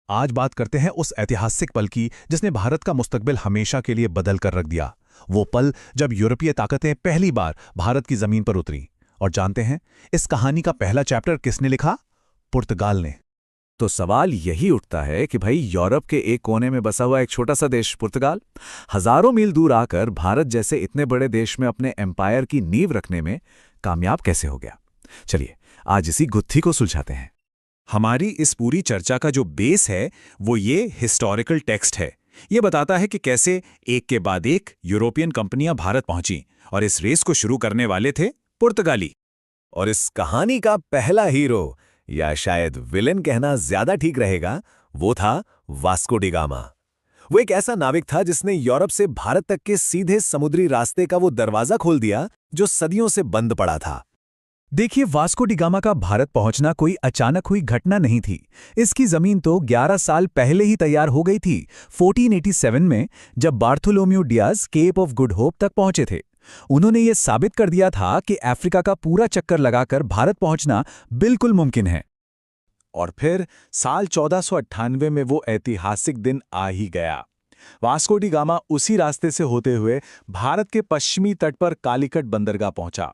आज बात करते हैं उस ऐतिहासिक पल की जिसने भारत का मुस्तकबिल हमेशा के लिए बदल कर रख दिया। वो पल जब यूरोपीय ताकतें पहली बार भारत की जमीन पर उतरी। और जानते हैं इस कहानी का पहला चैप्टर किसने लिखा? पुर्तगाल ने। तो सवाल यही उठता है कि भाई यूरोप के एक कोने में बसा हुआ एक छोटा सा देश पुर्तगाल हजारों मील दूर आकर भारत जैसे इतने बड़े देश में अपने एम्पायर की नींव रखने में कामयाब कैसे हो गया। चलिए आज इसी गुत्थी को सुलझाते हैं। हमारी इस पूरी चर्चा का जो बेस है वो ये हिस्टोरिकल टेक्स्ट है। ये बताता है कि कैसे एक के बाद एक यूरोपियन कंपनियां भारत पहुंची और इस रेस को शुरू करने वाले थे पुर्तगाली। और इस कहानी का पहला हीरो, या शायद विलेन कहना ज्यादा ठीक रहेगा, वो था वास्को डी गामा। वो एक ऐसा नाविक था जिसने यूरोप से भारत तक के सीधे समुद्री रास्ते का वो दरवाजा खोल दिया जो सदियों से बंद पड़ा था। देखिए, वास्को डी गामा का भारत पहुंचना कोई अचानक हुई घटना नहीं थी। इसकी जमीन तो 11 साल पहले ही तैयार हो गई थी। 1487 में जब Bartholomew Dias Cape of Good Hope तक पहुंचे थे। उन्होंने ये साबित कर दिया था कि अफ्रीका का पूरा चक्कर लगाकर भारत पहुंचना बिल्कुल मुमकिन है। और फिर साल 1498 में वो ऐतिहासिक दिन आ ही गया। वास्को डी गामा उसी रास्ते से होते हुए भारत के पश्चिमी तट पर कालीकट बंदरगाह पहुंचा।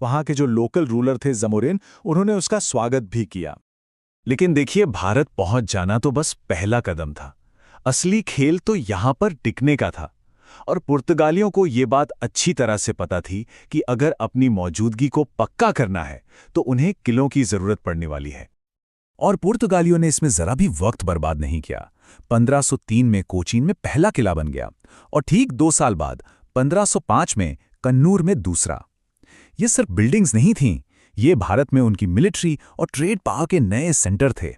वहां के जो लोकल रूलर थे जमोरिन, उन्होंने उसका स्वागत भी किया। लेकिन देखिए, भारत पहुंच जाना तो बस पहला कदम था। असली खेल तो यहां पर टिकने का था। और पुर्तगालियों को ये बात अच्छी तरह से पता थी कि अगर अपनी मौजूदगी को पक्का करना है तो उन्हें किलों की जरूरत पड़ने वाली है। और पुर्तगालियों ने इसमें जरा भी वक्त बर्बाद नहीं किया। 1503 में कोचीन में पहला किला बन गया और ठीक 2 साल बाद 1505 में कन्नूर में दूसरा। ये सिर्फ बिल्डिंग्स नहीं थीं, ये भारत में उनकी मिलिट्री और ट्रेड पावर के नए सेंटर थे।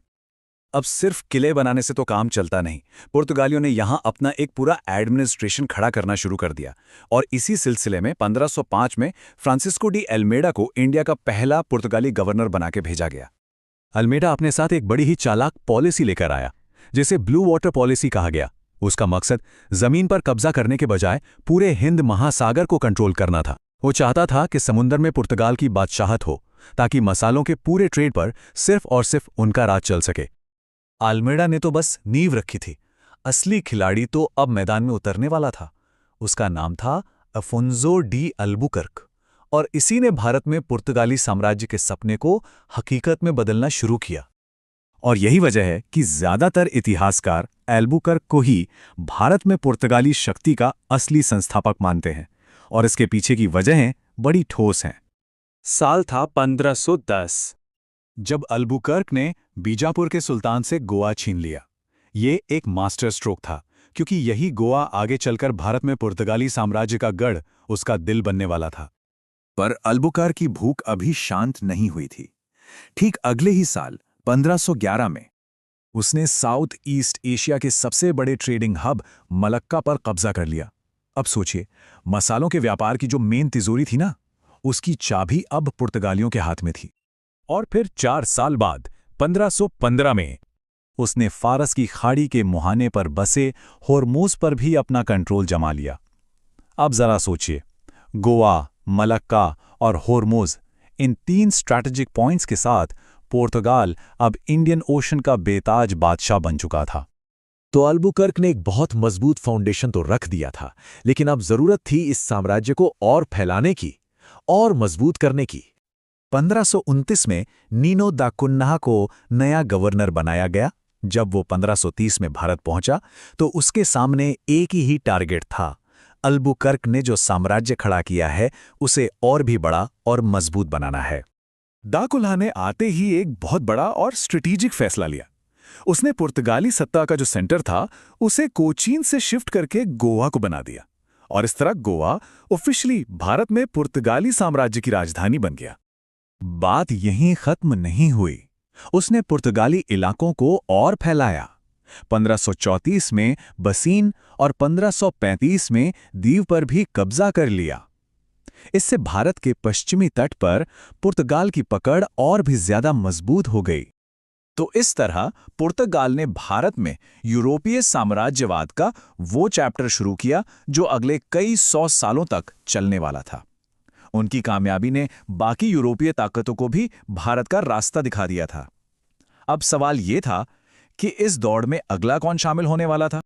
अब सिर्फ किले बनाने से तो काम चलता नहीं। पुर्तगालियों ने यहां अपना एक पूरा एडमिनिस्ट्रेशन खड़ा करना शुरू कर दिया। और इसी सिलसिले में 1505 में फ्रांसिस्को डी अल्मेडा को इंडिया का पहला पुर्तगाली गवर्नर बना के भेजा गया। अल्मेडा अपने साथ एक बड़ी ही चालाक पॉलिसी लेकर आया, जिसे ब्लू वाटर पॉलिसी कहा गया। उसका मकसद जमीन पर कब्जा करने के बजाय पूरे हिंद महासागर को कंट्रोल करना था। वो चाहता था कि समुद्र में पुर्तगाल की बादशाहत हो, ताकि मसालों के पूरे ट्रेड पर सिर्फ और सिर्फ उनका राज चल सके। अल्मेडा ने तो बस नींव रखी थी। असली खिलाड़ी तो अब मैदान में उतरने वाला था। उसका नाम था अफोंसो डी अल्बुकर्क। और इसी ने भारत में पुर्तगाली साम्राज्य के सपने को हकीकत में बदलना शुरू किया। और यही वजह है कि ज्यादातर इतिहासकार एल्बुकर्क को ही भारत में पुर्तगाली शक्ति का असली संस्थापक मानते हैं। और इसके पीछे की वजहें बड़ी ठोस हैं। साल था 1510, जब अल्बुकर्क ने बीजापुर के सुल्तान से गोवा छीन लिया। ये एक मास्टर स्ट्रोक था, क्योंकि यही गोवा आगे चलकर भारत में पुर्तगाली साम्राज्य का गढ़, उसका दिल बनने वाला था। पर अल्बुकर्क की भूख अभी शांत नहीं हुई थी। ठीक अगले ही साल 1511 में उसने साउथ ईस्ट एशिया के सबसे बड़े ट्रेडिंग हब मलक्का पर कब्जा कर लिया। अब सोचिए, मसालों के व्यापार की जो मेन तिजोरी थी ना, उसकी चाबी अब पुर्तगालियों के हाथ में थी। और फिर 4 साल बाद 1515 में उसने फारस की खाड़ी के मुहाने पर बसे होर्मुज पर भी अपना कंट्रोल जमा लिया। अब जरा सोचिए, गोवा, मलक्का और होर्मुज, इन 3 स्ट्रैटेजिक पॉइंट्स के साथ पुर्तगाल अब इंडियन ओशन का बेताज बादशाह बन चुका था। तो अल्बुकर्क ने एक बहुत मजबूत फाउंडेशन तो रख दिया था, लेकिन अब जरूरत थी इस साम्राज्य को और फैलाने की, और मजबूत करने की। 1529 में नीनो दा कुन्हा को नया गवर्नर बनाया गया। जब वो 1530 में भारत पहुंचा तो उसके सामने एक ही टारगेट था। अल्बुकर्क ने जो साम्राज्य खड़ा किया है उसे और भी बड़ा और मजबूत बनाना है। दा कुन्हा ने आते ही एक बहुत बड़ा और स्ट्रेटेजिक फैसला लिया। उसने पुर्तगाली सत्ता का जो सेंटर था उसे कोचीन से शिफ्ट करके गोवा को बना दिया। और इस तरह गोवा ऑफिशियली भारत में पुर्तगाली साम्राज्य की राजधानी बन गया। बात यहीं खत्म नहीं हुई। उसने पुर्तगाली इलाकों को और फैलाया। 1534 में बसीन और 1535 में दीव पर भी कब्जा कर लिया। इससे भारत के पश्चिमी तट पर पुर्तगाल की पकड़ और भी ज्यादा मजबूत हो गई। तो इस तरह पुर्तगाल ने भारत में यूरोपीय साम्राज्यवाद का वो चैप्टर शुरू किया जो अगले कई 100 सालों तक चलने वाला था। उनकी कामयाबी ने बाकी यूरोपीय ताकतों को भी भारत का रास्ता दिखा दिया था। अब सवाल ये था कि इस दौड़ में अगला कौन शामिल होने वाला था।